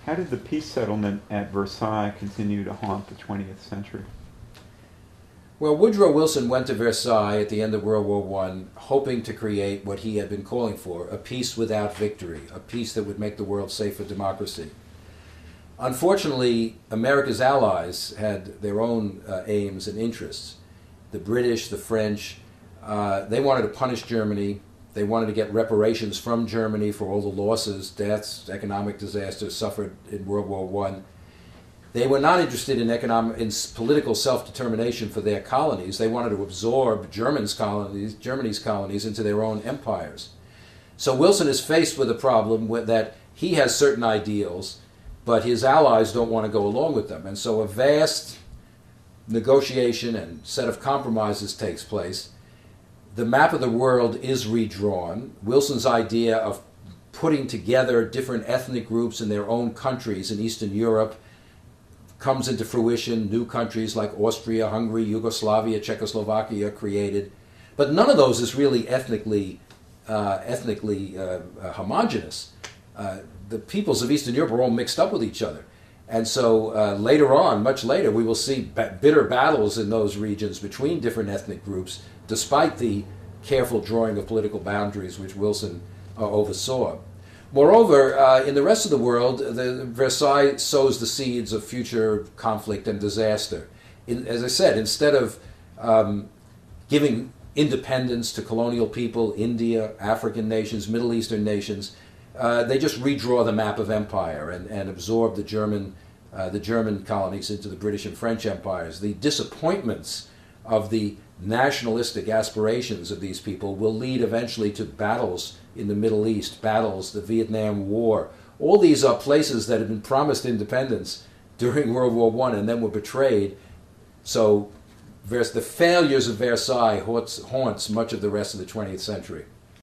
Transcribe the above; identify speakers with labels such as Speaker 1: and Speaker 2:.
Speaker 1: How did the peace settlement at Versailles continue to haunt the 20th century?
Speaker 2: Well, Woodrow Wilson went to Versailles at the end of World War One, hoping to create what he had been calling for, a peace without victory, a peace that would make the world safe for democracy. Unfortunately, America's allies had their own aims and interests. The British, the French, they wanted to punish Germany. They wanted to get reparations from Germany for all the losses, deaths, economic disasters suffered in World War One. They were not interested in political self-determination for their colonies. They wanted to absorb Germany's colonies into their own empires. So Wilson is faced with a problem that he has certain ideals, but his allies don't want to go along with them. And so a vast negotiation and set of compromises takes place. The map of the world is redrawn. Wilson's idea of putting together different ethnic groups in their own countries in Eastern Europe comes into fruition. New countries like Austria, Hungary, Yugoslavia, Czechoslovakia are created. But none of those is really ethnically homogenous. The peoples of Eastern Europe are all mixed up with each other. And so later on, much later, we will see bitter battles in those regions between different ethnic groups, despite the careful drawing of political boundaries which Wilson oversaw. Moreover, in the rest of the world, Versailles sows the seeds of future conflict and disaster. As I said, instead of giving independence to colonial people, India, African nations, Middle Eastern nations, they just redraw the map of empire and absorb the German colonies into the British and French empires. The disappointments of the nationalistic aspirations of these people will lead eventually to battles in the Middle East, the Vietnam War. All these are places that had been promised independence during World War I and then were betrayed. So the failures of Versailles haunts much of the rest of the 20th century.